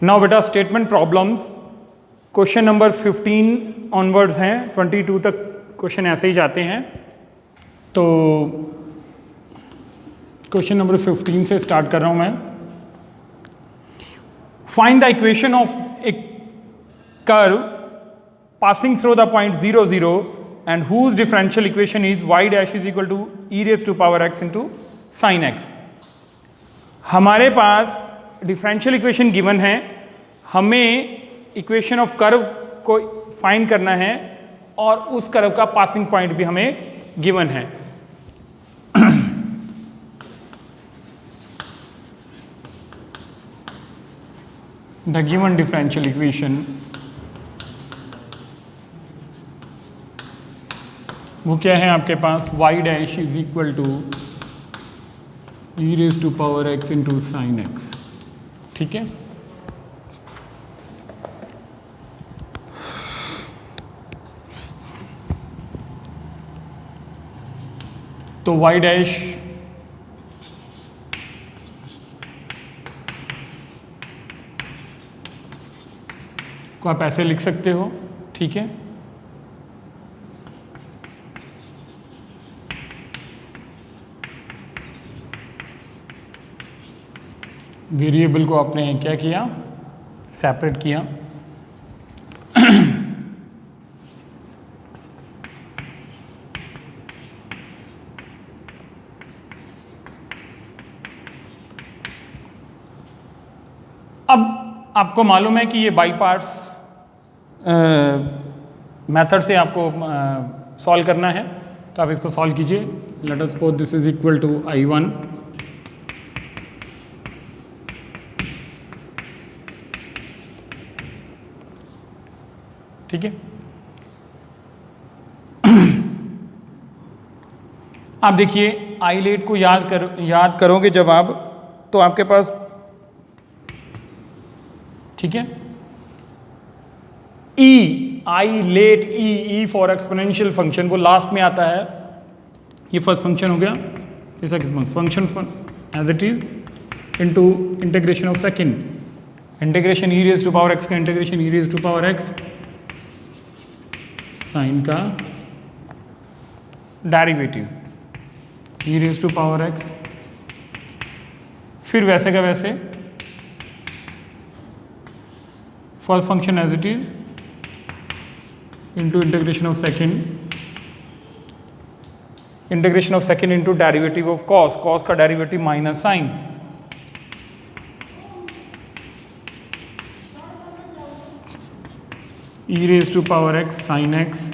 Now बेटा statement problems question number 15 onwards हैं, 22 तक क्वेश्चन ऐसे ही जाते हैं। तो क्वेश्चन नंबर 15 से स्टार्ट कर रहा हूं मैं। Find the equation of a curve passing through the point 0 0 and whose differential equation is y dash is equal to e raise to power x into sine x। हमारे पास differential equation given है, हमें equation of curve को find करना है और उस curve का पासिंग पॉइंट भी हमें गिवन है। द गिवन डिफरेंशियल इक्वेशन वो क्या है आपके पास, y dash is equal to e raise to power x into sine x। ठीक है, तो y डैश को आप ऐसे लिख सकते हो। ठीक है, वेरिएबल को आपने क्या किया, सेपरेट किया। अब आपको मालूम है कि ये बाई पार्ट्स मेथड से आपको सॉल्व करना है, तो आप इसको सॉल्व कीजिए। Let us suppose this is equal to I1 ठीक है। आप देखिए आईलेट को याद करोगे जब आप, तो आपके पास ठीक है I let e for exponential function वो लास्ट में आता है। ये फर्स्ट फंक्शन हो गया, तीसरा function as it is into integration of second integration e raise to power x का integration e raise to power x sine का derivative e raise to power x, फिर वैसे का वैसे first function as it is into integration of second into derivative of cos, cos का derivative minus sine, e raise to power x sine x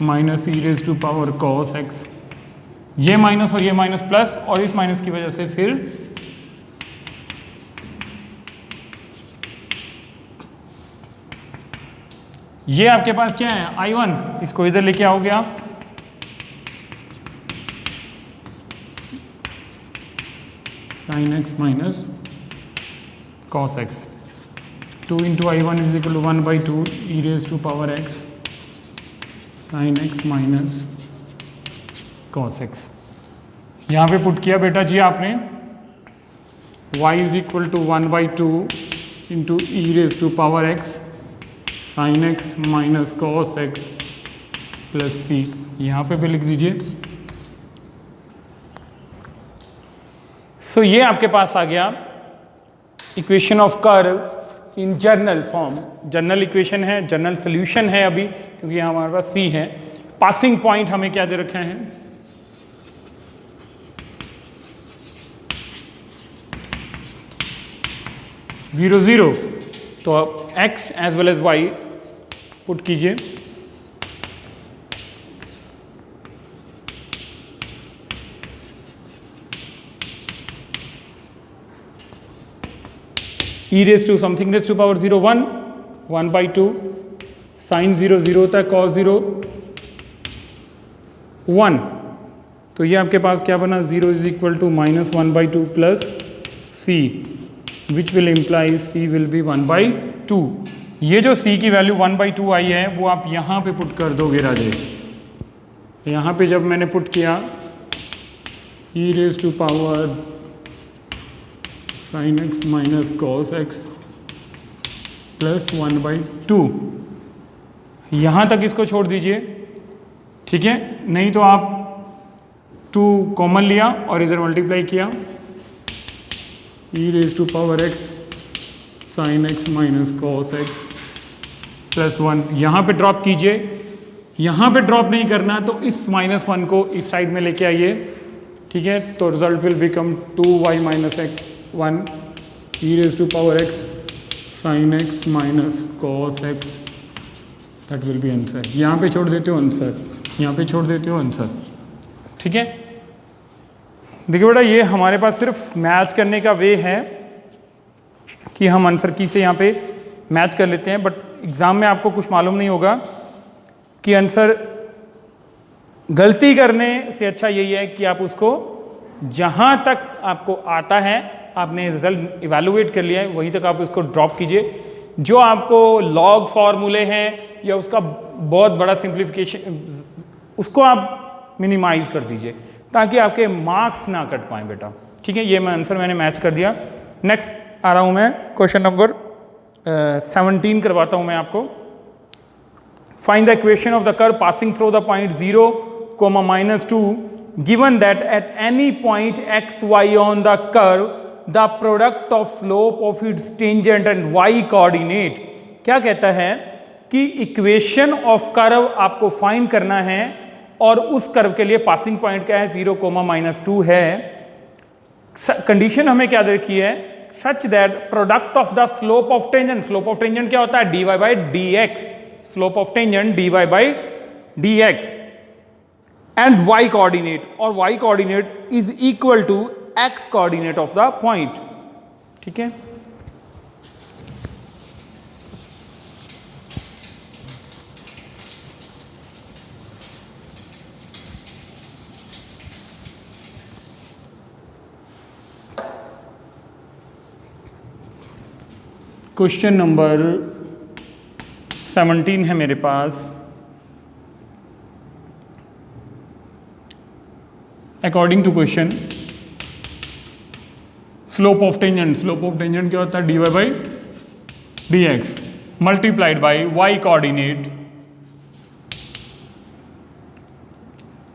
minus e raise to power cos x. ये minus और ये minus plus, और इस minus की वजह से फिर ये आपके पास क्या है I1, इसको इधर लेके आओगे आप, sine x minus cos x, 2 into I1 is equal to 1/2 e raise to power x sine x minus cos x. यहाँ पे पुट किया बेटा जी आपने, y is equal to 1/2 into e raise to power x sine x minus cos x plus c, यहाँ पे भी लिख दीजिए। सो ये आपके पास आ गया equation of curve in journal form. General equation है, जर्नल सोल्यूशन है अभी, क्योंकि यहाँ हमारे पास सी है। पासिंग पॉइंट हमें क्या दे रखा है, जीरो जीरो, तो अब x as well as y put कीजिए। e raise to something raise to power 0 1 1/2 sine 0 0 होता है, कॉस 0 1, तो ये आपके पास क्या बना, 0 is equal to minus 1/2 plus c, which will imply c will be 1/2। ये जो c की वैल्यू 1/2 आई है वो आप यहाँ पे पुट कर दोगे राजे। यहाँ पे जब मैंने पुट किया e raise to power sine x minus cos x plus 1/2। यहाँ तक इसको छोड़ दीजिए, ठीक है। नहीं तो आप 2 कॉमन लिया और इधर मल्टीप्लाई किया, e⁻x sin x minus cos x plus 1। यहाँ पे ड्रॉप कीजिए, यहाँ पे ड्रॉप नहीं करना तो इस -1 को इस साइड में लेके आइए, ठीक है। तो result will become 2y minus 1 e⁻x sin x minus cos x, that will B answer. यहाँ पे छोड़ देते हो आंसर, यहाँ पे छोड़ देते हो आंसर, ठीक है। देखिए बेटा, ये हमारे पास सिर्फ मैच करने का वे है कि हम आंसर की से यहाँ पे मैच कर लेते हैं, बट एग्ज़ाम में आपको कुछ मालूम नहीं होगा कि आंसर गलती करने से अच्छा यही है कि आप उसको जहाँ तक आपको आता है, आपने रिजल्ट इवैल्यूएट कर लिया है, वहीं तक आप उसको ड्रॉप कीजिए। जो आपको लॉग फार्मूले हैं या उसका बहुत बड़ा सिंप्लीफिकेशन, उसको आप मिनिमाइज कर दीजिए ताकि आपके मार्क्स ना कट पाएँ बेटा, ठीक है। ये मैं आंसर मैंने मैच कर दिया। नेक्स्ट आ रहा हूँ मैं, क्वेश्चन नंबर 17 करवाता हूँ मैं आपको। Find the equation of the curve passing through the point 0, -2 given that at any point x y on the curve the product of slope of its tangent and y coordinate. क्या कहता है कि equation of curve आपको find करना है और उस curve के लिए पासिंग पॉइंट क्या है, 0, -2 है। कंडीशन हमें क्या दे रखी है, such that product of the slope of tangent, slope of tangent क्या होता है, dy/dx, slope of tangent dy/dx and y coordinate, और y coordinate is equal to x coordinate of the point, ठीक है। क्वेश्चन नंबर 17 है मेरे पास। According to question, slope of tangent, slope of tangent क्या होता है, dy/dx multiplied by y coordinate.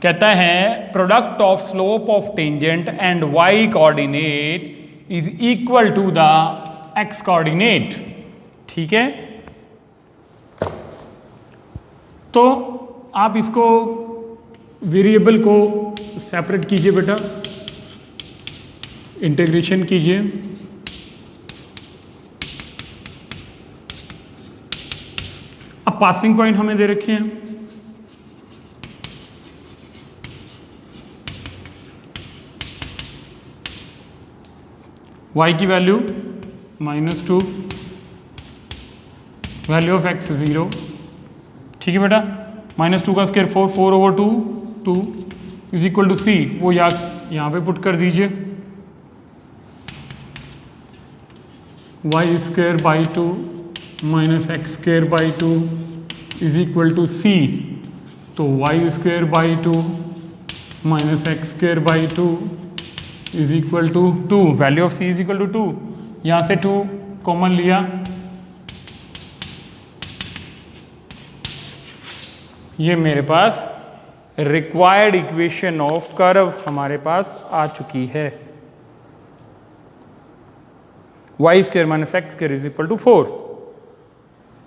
कहता है product of slope of tangent and y coordinate is equal to the x coordinate, ठीक है। तो आप इसको वेरिएबल को सेपरेट कीजिए बेटा, इंटीग्रेशन कीजिए। अब पासिंग पॉइंट हमें दे रखे हैं, y की वैल्यू -2, वैल्यू ऑफ x 0, ठीक है बेटा। -2 का square 4, 4/2, 2 is equal to c, वो यहाँ पे पुट कर दीजिए, y² 2 -x² 2 is equal to c, तो y² 2 -x² 2 is equal to 2, value of c is equal to 2। यहाँ से 2 कॉमन लिया, ये मेरे पास रिक्वायर्ड इक्वेशन ऑफ कर्व हमारे पास आ चुकी है, y² - x² is equal to 4।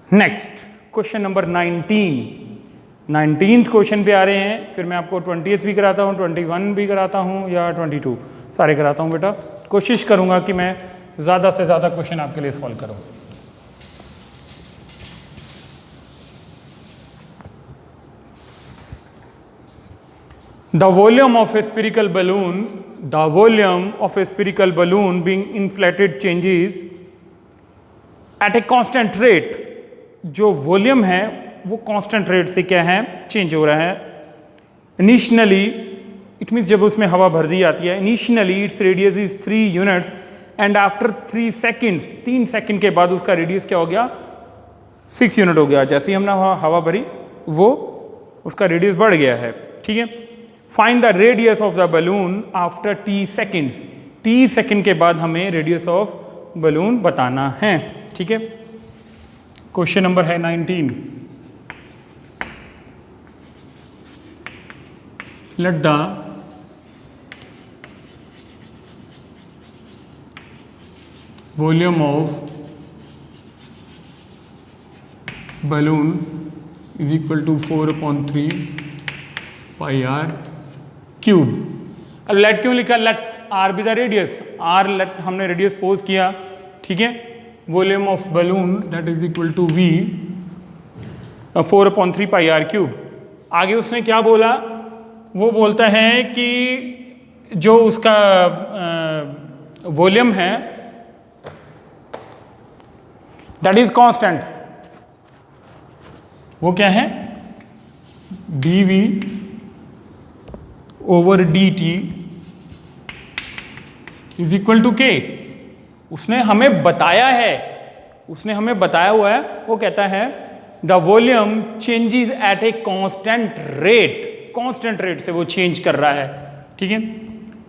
Next question number 19th question पे आ रहे हैं। फिर मैं आपको 20th भी कराता हूँ, 21 भी कराता हूँ या 22 सारे कराता हूँ बेटा। कोशिश करूँगा कि मैं ज़्यादा से ज़्यादा क्वेश्चन आपके लिए सॉल्व करूँ। The volume of a spherical balloon, the volume of a spherical balloon being inflated changes at a constant rate। जो वॉल्यूम है वो कांस्टेंट रेट से क्या है, चेंज हो रहा है। इनिशियली इट मीन्स जब उसमें हवा भर दी जाती है, initially its radius is 3 units and after 3 seconds, 3 second के बाद उसका रेडियस क्या हो गया, 6 यूनिट हो गया। जैसे ही हमने हवा भरी वो उसका रेडियस बढ़ गया है, ठीक है। Find the radius of the balloon after t seconds, t second के बाद हमें रेडियस ऑफ बलून बताना है, ठीक है। क्वेश्चन नंबर है 19. Let the volume of balloon is equal to 4/3 pi r cube. अब लेट क्यों लिखा? Let r be the radius. R let हमने रेडियस पोज किया, ठीक है. Volume of balloon that is equal to v 4/3 pi r cube. आगे उसने क्या बोला? वो बोलता है कि जो उसका वॉल्यूम है दैट इज कांस्टेंट. वो क्या है? D v over d t is equal to k. उसने हमें बताया है, उसने हमें बताया हुआ है. वो कहता है the volume changes at a constant rate. Constant rate से वो चेंज कर रहा है, ठीक है.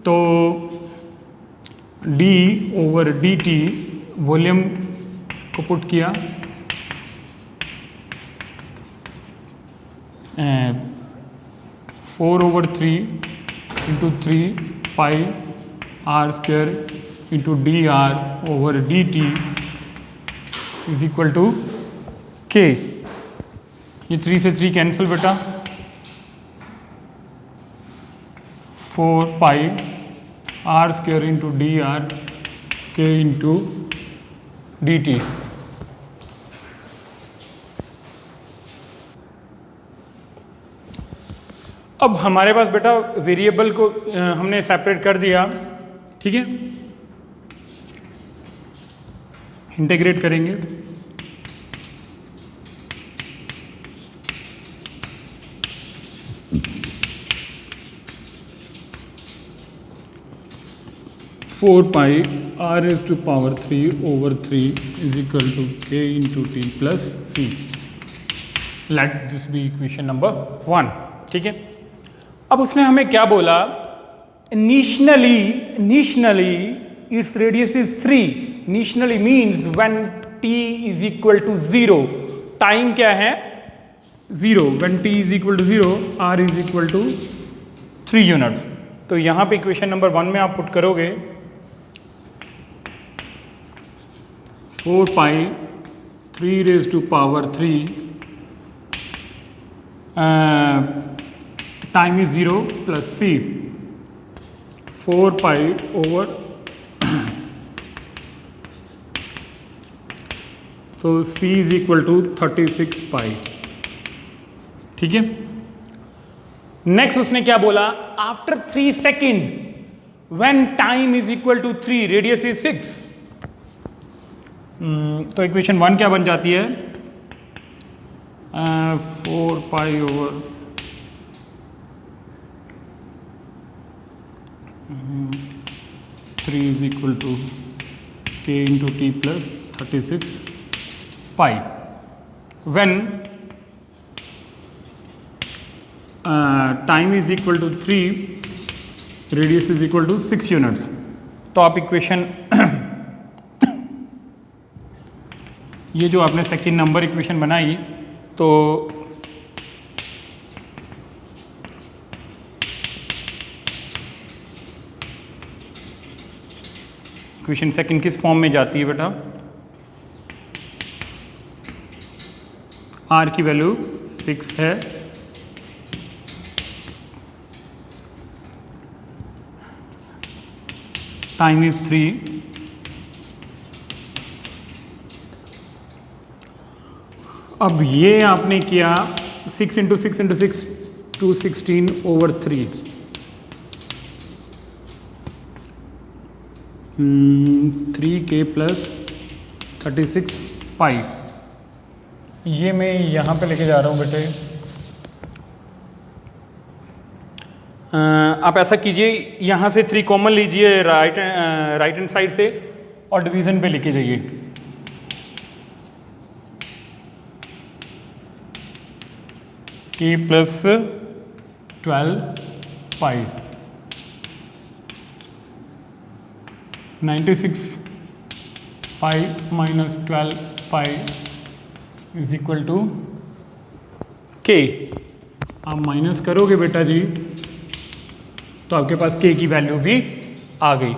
तो d over d t volume को पुट किया 4/3 into 3 pi r square into d r over d t is equal to k. ये 3 से 3 कैंसिल बेटा. 4 pi r square into d r k into d t. अब हमारे पास बेटा variable को हमने सेपरेट कर दिया, ठीक है. इंटीग्रेट करेंगे. Four pi r is to power 3 over 3 is equal to k into t plus c. Let this be equation number 1, ठीक है. अब उसने हमें क्या बोला? Initially its radius is 3. Initially means when t is equal to 0. Time क्या है? 0. When t is equal to 0 r is equal to 3 units. तो यहाँ पे इक्वेशन नंबर 1 में आप पुट करोगे 4 pi 3 raise to power 3 time is 0 plus c 4 pi over तो c is equal to 36 pi, ठीक है. नेक्स्ट उसने क्या बोला? After 3 seconds when time is equal to 3 radius is 6. तो इक्वेशन 1 क्या बन जाती है? 4 pi over 3 is equal to k into t plus 36 pi. When time is equal to 3, radius is equal to 6 units. तो आप इक्वेशन ये जो आपने सेकेंड नंबर इक्वेशन बनाई, तो इक्वेशन सेकंड किस फॉर्म में जाती है बेटा? r की वैल्यू 6 है, टाइम इज 3, अब ये आपने किया 6 into 6 into 6 216 over 3. 3k plus 36 पाई. ये मैं यहाँ पे लेके जा रहा हूँ बेटे. आप ऐसा कीजिए, यहाँ से 3 कॉमन लीजिए राइट हैंड साइड से और डिवीज़न पे लेके जाइए. k plus 12 pi 96 pi minus 12 pi is equal to k. आप माइनस करोगे बेटा जी तो आपके पास के की वैल्यू भी आ गई।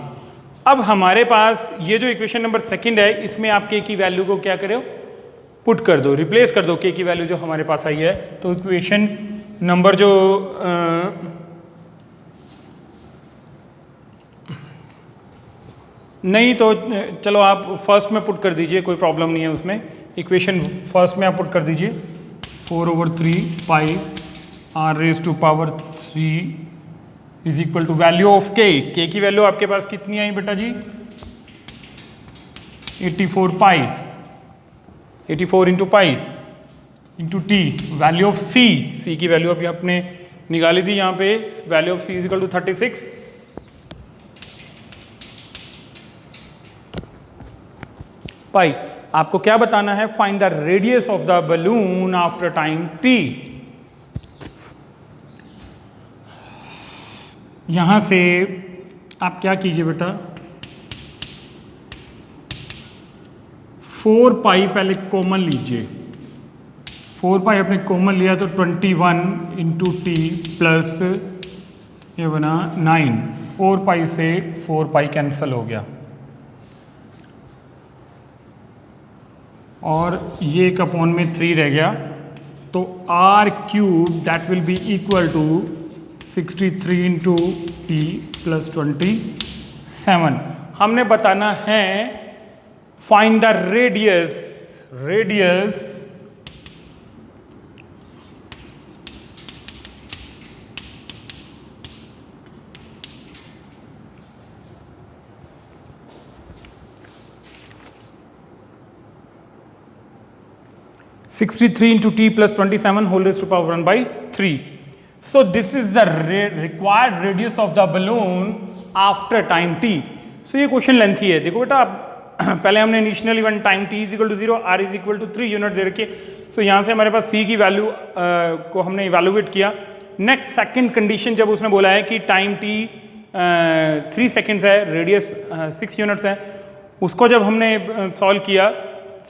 अब हमारे पास ये जो इक्वेशन नंबर सेकंड है, इसमें आप के की वैल्यू को क्या करो, पुट कर दो, रिप्लेस कर दो के की वैल्यू जो हमारे पास आई है। तो इक्वेशन नंबर जो नहीं तो चलो आप फर्स्ट में पुट कर दीजिए, कोई प्रॉब्लम नहीं है उसमें। इक्वेशन फर्स्ट में आप पुट कर दीजिए 4/3 pi r raise to power 3 is equal to value of k की वैल्यू आपके पास कितनी आई बेटा जी, 84 pi, 84 into pi into t. Value of c की वैल्यू अभी आपने निकाली थी यहाँ पे, value of c is equal to 36 pi. आपको क्या बताना है, find the radius of the balloon after time t. यहां से आप क्या कीजिए बेटा, 4 पाई पहले कॉमन लीजिए, 4 पाई अपने कॉमन लिया तो 21 इंटू टी प्लस ये बना 9, 4 पाई से 4 पाई कैंसिल हो गया और ये एक अपॉन में 3 रह गया। तो r cube that will be equal to 63 into t plus 27। हमने बताना है find the radius (63 into t plus 27 whole raised to power 1 by 3). So this is the required radius of the balloon after time t. So ये question lengthy है। देखो बेटा आप पहले हमने initially when time t is equal to 0, r is equal to 3 unit दे रखी है। सो यहाँ से हमारे पास c की वैल्यू को हमने इवेलुएट किया। नेक्स्ट सेकंड कंडीशन जब उसने बोला है कि टाइम t 3 सेकेंड्स है, रेडियस 6 यूनिट्स है, उसको जब हमने सॉल्व किया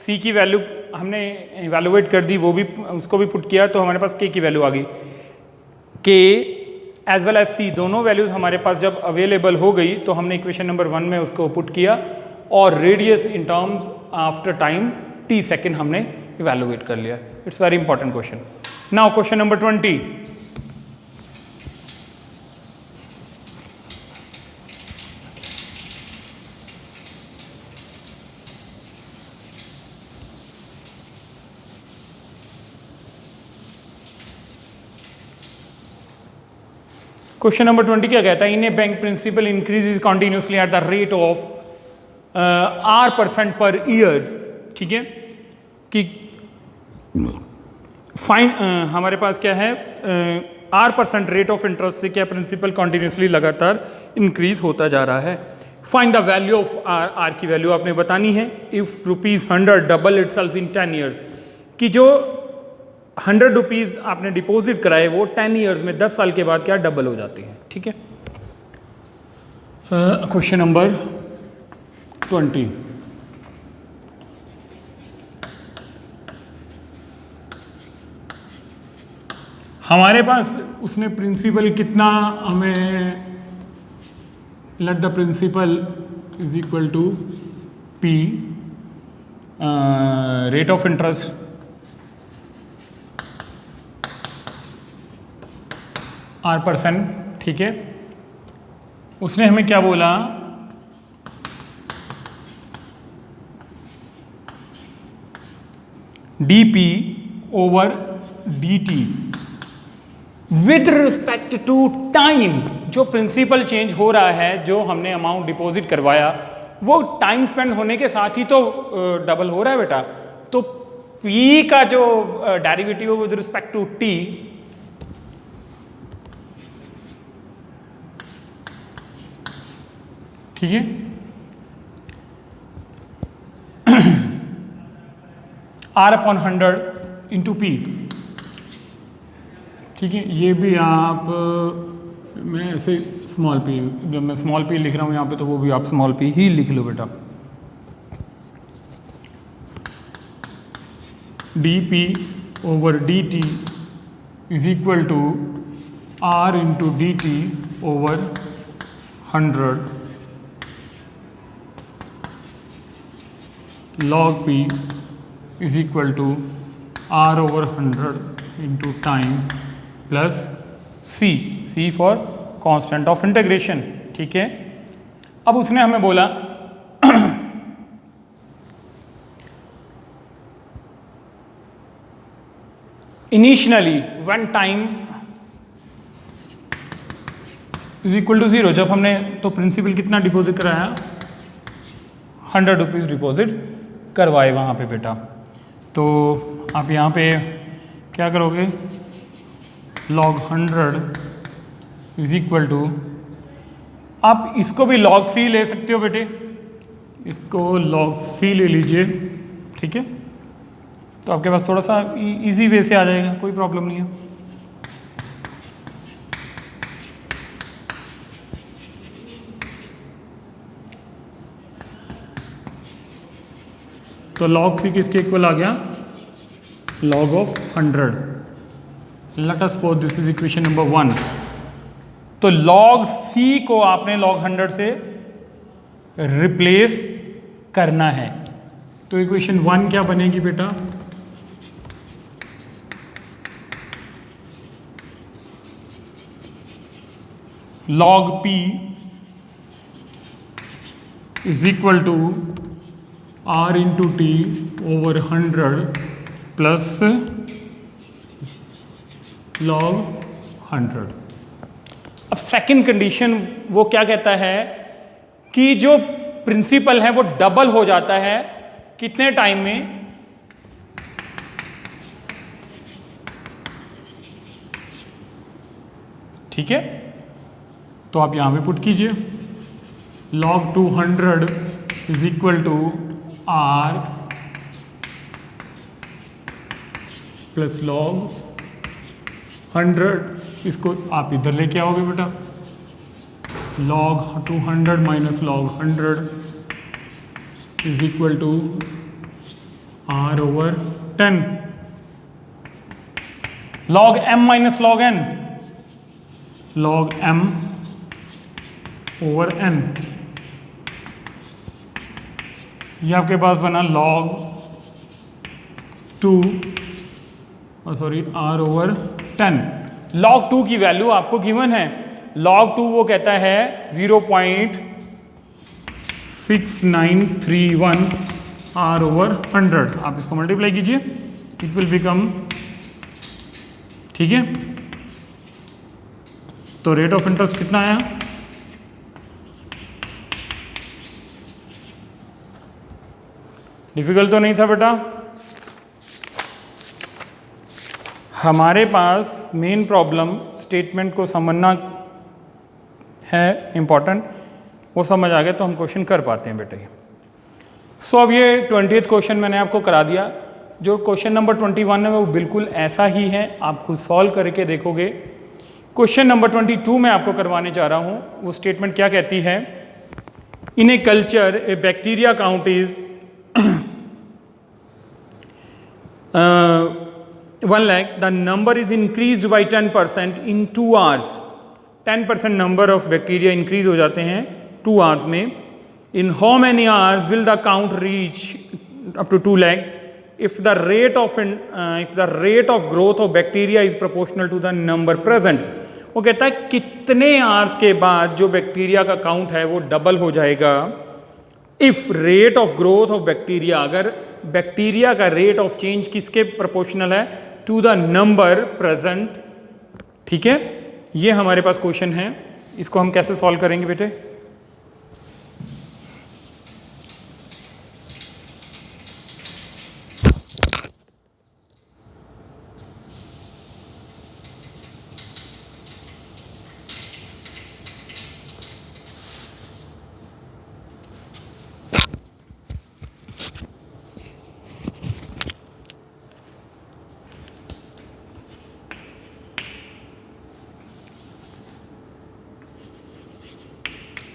c की वैल्यू हमने इवेलुएट कर दी, वो भी उसको भी पुट किया, तो हमारे पास k की वैल्यू आ गई। k as well as c दोनों वैल्यूज हमारे पास जब अवेलेबल हो गई तो हमने इक्वेशन नंबर 1 में उसको पुट किया और radius in terms after time t second हमने इवेलुएट कर लिया। It's very important question. Now question number 20। Question number 20 क्या कहता है, in a bank principal increase continuously at the rate of R% per year. ठीक है कि फाइन हमारे पास क्या है, R% रेट ऑफ इंटरेस्ट से क्या प्रिंसिपल कॉन्टिन्यूसली लगातार इंक्रीज होता जा रहा है। Find the value of R की वैल्यू आपने बतानी है। If ₹100 double itself in 10 years, कि जो 100 रुपीज़ आपने डिपॉजिट कराए वो 10 ईयर्स में 10 साल के बाद क्या डबल हो जाती हैं। ठीक है। Question number 20। हमारे पास उसने प्रिंसिपल कितना हमें, let the principal is equal to P rate of interest R%। ठीक है, उसने हमें क्या बोला, dP over dt with respect to time. जो प्रिंसिपल चेंज हो रहा है, जो हमने अमाउंट डिपॉजिट करवाया वो टाइम स्पेंड होने के साथ ही तो डबल हो रहा है बेटा। तो P का जो derivative with respect to t ठीक है, R/100 इंटू P। ठीक है, ये भी आप मैं ऐसे स्मॉल p, जब मैं स्मॉल p लिख रहा हूँ यहाँ पे तो वो भी आप स्मॉल p ही लिख लो बेटा। dp over dt is equal to r into dt over 100 log p is equal to r over 100 into time plus c for constant of integration। ठीक है, अब उसने हमें बोला initially when time is equal to 0, जब हमने तो principal कितना डिपॉजिट कराया, 100 रुपीज़ डिपॉजिट करवाए वहाँ पे बेटा। तो आप यहाँ पे क्या करोगे, log 100 इज इक्वल टू, आप इसको भी log c ले सकते हो बेटे, इसको log c ले लीजिए। ठीक है, तो आपके पास थोड़ा सा इजी वे से आ जाएगा, कोई प्रॉब्लम नहीं है। तो log c किसके इक्वल आ गया, log of 100। Late us suppose this is equation number 1। तो log c को आपने log 100 से रिप्लेस करना है। तो इक्वेशन 1 क्या बनेगी बेटा, log p is equal to r into t over 100 plus log 100। अब सेकंड कंडीशन वो क्या कहता है कि जो प्रिंसिपल है वो डबल हो जाता है कितने टाइम में, ठीक है। तो आप यहां पे पुट कीजिए, log 200 is equal to r plus log 100, इसको आप इधर लेके आओगे बेटा, log 200 minus log 100 is equal to r over 10, log m minus log n, log m over n। ये आपके पास बना log 2 sorry r over 10। log 2 की वैल्यू आपको गिवन है, log 2 वो कहता है 0.6931 r ओवर 100। आप इसको मल्टीप्लाई कीजिए, इट विल बिकम, ठीक है। तो रेट ऑफ इंटरेस्ट कितना आया, डिफिकल्ट तो नहीं था बेटा। हमारे पास मेन प्रॉब्लम स्टेटमेंट को समझना है इम्पॉर्टेंट, वो समझ आ गया तो हम क्वेश्चन कर पाते हैं बेटे। सो अब ये 20th क्वेश्चन मैंने आपको करा दिया। जो क्वेश्चन नंबर 21 है वो बिल्कुल ऐसा ही है, आप खुद सॉल्व करके देखोगे। क्वेश्चन नंबर 22 मैं आपको करवाने जा रहा हूँ। वो स्टेटमेंट क्या कहती है, in a culture a bacteria count is 1 lakh, the number is increased by 10% in 2 hours। 10% number of bacteria increase हो जाते हैं 2 hours में। In how many hours will the count reach up to 2 lakh if the rate of growth of bacteria is proportional to the number present। वो कहता है कितने hours के बाद जो बैक्टीरिया का काउंट है वो डबल हो जाएगा if rate of growth of bacteria, अगर बैक्टीरिया का रेट ऑफ चेंज किसके प्रोपोर्शनल है, टू द नंबर प्रेजेंट। ठीक है, ये हमारे पास क्वेश्चन है, इसको हम कैसे सॉल्व करेंगे बेटे।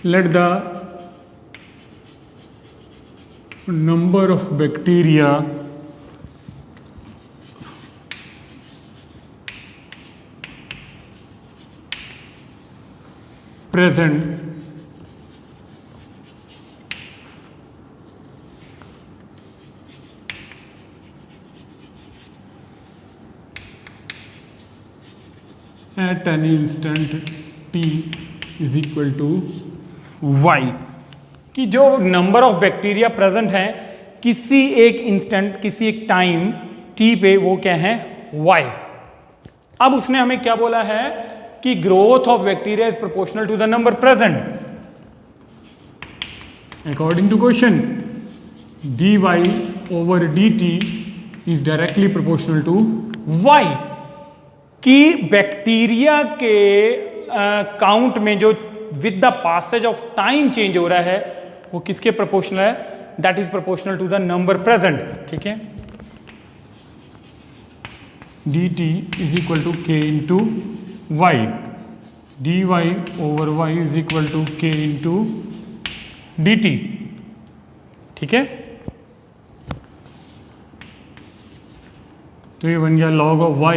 Let the number of bacteria present at an instant t is equal to y, कि जो नंबर ऑफ बैक्टीरिया प्रेजेंट हैं किसी एक इंस्टेंट, किसी एक टाइम t पे, वो क्या है, y। अब उसने हमें क्या बोला है कि growth of bacteria is proportional to the number present. According to question dy over dt is directly proportional to y, कि बैक्टीरिया के काउंट में जो with the passage of time change हो रहा है वो किसके प्रोपोर्शनल है, that is proportional to the number present. ठीक है, dt is equal to k into y, dy over y is equal to k into dt। ठीक है, तो ये बन गया log of y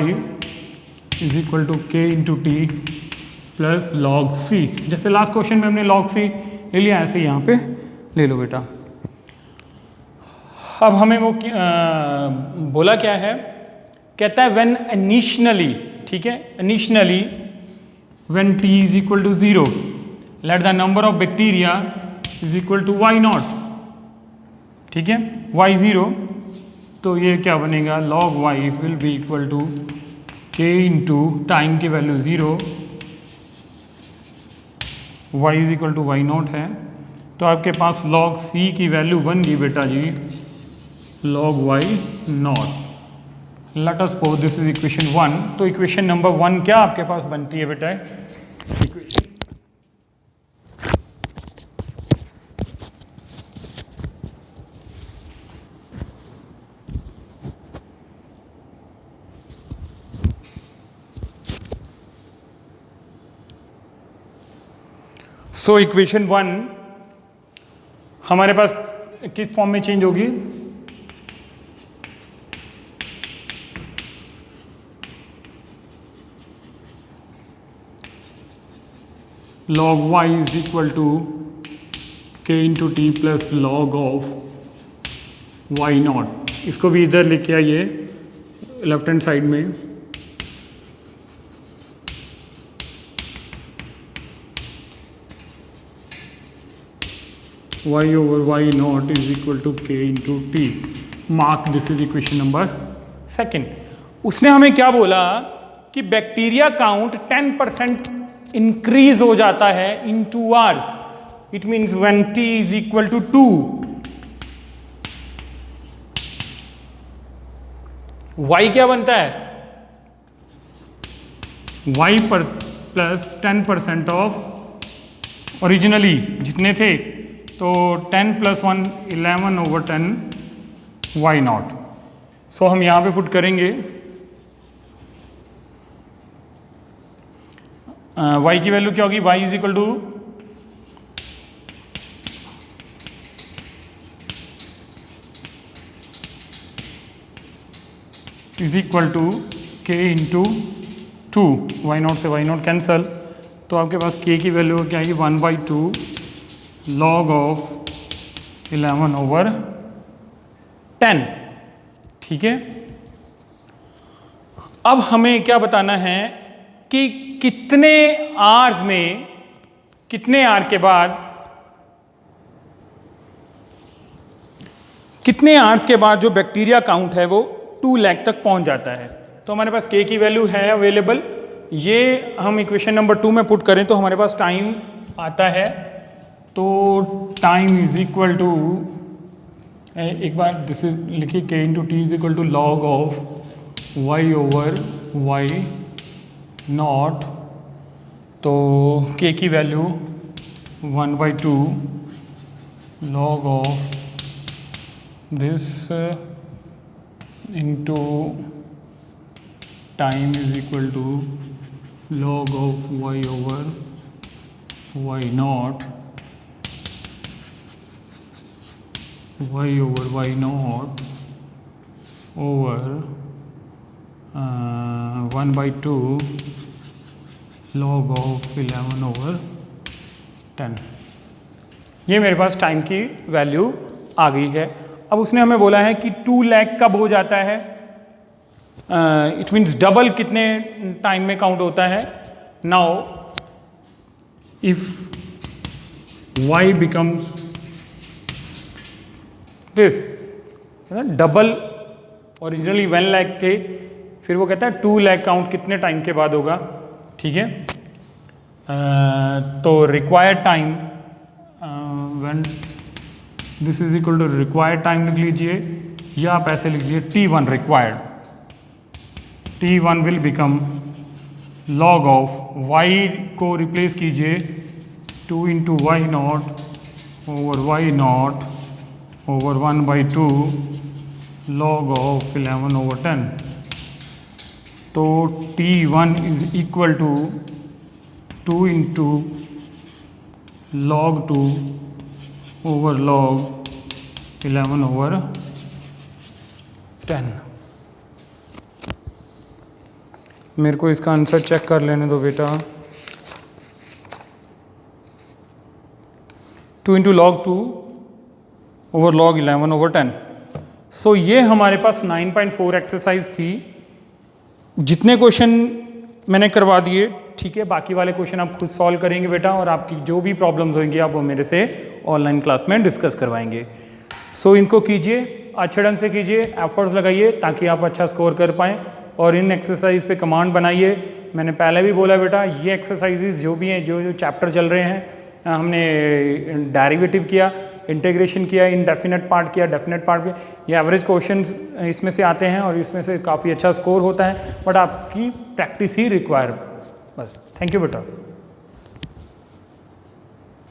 is equal to k into t plus log c। जैसे last question में हमने log c ले लिया, ऐसे यहाँ पे ले लो बेटा। अब हमें वो बोला क्या है, कहता है व्हेन इनिशियली, ठीक है, initially when t is equal to 0 let the number of bacteria is equal to y naught. ठीक है, y 0, तो ये क्या बनेगा, log y will be equal to k into time की value 0, y is equal to y naught है, तो आपके पास log c की वैल्यू बन गई बेटा जी log y naught. Let us suppose this is equation 1, तो इक्वेशन नंबर 1 क्या आपके पास बनती है बेटा, इक्वेशन सो इक्वेशन 1 हमारे पास किस फॉर्म में चेंज होगी, log y is equal to k into t plus log of y naught. इसको भी इधर लेके आइए लेफ्ट हैंड साइड में, y over y naught is equal to k into t। Mark this is equation number 2। उसने हमें क्या बोला कि बैक्टीरिया काउंट 10% इंक्रीज हो जाता है in 2 hours, it means when t is equal to 2, y क्या बनता है, y पर प्लस 10% ऑफ ओरिजिनली जितने थे, तो 10 प्लस 1 11 ओवर 10 वाई नॉट। सो हम यहाँ पे पुट करेंगे y की वैल्यू क्या होगी, y is equal to k into 2, y naught से वाई नॉट कैंसल, तो आपके पास k की वैल्यू क्या आएगी 1/2 log ऑफ 11 ओवर 10। ठीक है, अब हमें क्या बताना है कि कितने आवर्स में, कितने आवर के बाद, कितने आवर्स के बाद जो बैक्टीरिया काउंट है वो 2 लाख तक पहुंच जाता है। तो हमारे पास k की वैल्यू है अवेलेबल, ये हम इक्वेशन नंबर 2 में पुट करें तो हमारे पास टाइम आता है, तो टाइम इज इक्वल टू, एक बार दिस इज लिखिए k into t is equal to log of y over y naught, तो k की value 1/2 log of this into time is equal to log of y over y naught, y over y naught over 1/2 log of 11 over 10। ये मेरे पास time की value आ गई है। अब उसने हमें बोला है कि 2 लाख कब हो जाता है, इट मीन्स डबल कितने टाइम में काउंट होता है। Now if y becomes this, है ना, डबल ओरिजिनली 1 लाख थे, फिर वो कहता है 2 लाख काउंट कितने टाइम के बाद होगा, ठीक है। तो required time when this is equal to required time लिख लीजिए, या आप ऐसे लिख लीजिए T1 required, T1 will become log of y को रिप्लेस कीजिए 2 into y naught over y naught over 1/2 log of 11 over 10। तो T1 is equal to 2 into log 2 over log 11 over 10। मेरे को इसका आंसर चेक कर लेने दो बेटा। 2 into log 2 over log 11 over 10। सो ये हमारे पास 9.4 एक्सरसाइज थी। जितने क्वेश्चन मैंने करवा दिए, ठीक है, बाकी वाले क्वेश्चन आप खुद सॉल्व करेंगे बेटा, और आपकी जो भी प्रॉब्लम्स होंगी आप वो मेरे से ऑनलाइन क्लास में डिस्कस करवाएंगे। सो इनको कीजिए, अच्छे ढंग से कीजिए, एफर्ट्स लगाइए ताकि आप अच्छा स्कोर कर पाएँ, और इन एक्सरसाइज पे कमांड बनाइए। मैंने पहले भी बोला बेटा, ये एक्सरसाइजेज जो भी हैं, जो जो चैप्टर चल रहे हैं, हमने डेरिवेटिव किया, इंटीग्रेशन किया, इनडेफिनेट पार्ट किया, डेफिनेट पार्ट किया, ये एवरेज क्वेश्चंस इसमें से आते हैं और इसमें से काफ़ी अच्छा स्कोर होता है, बट आपकी प्रैक्टिस ही रिक्वायर। बस, थैंक यू बेटा।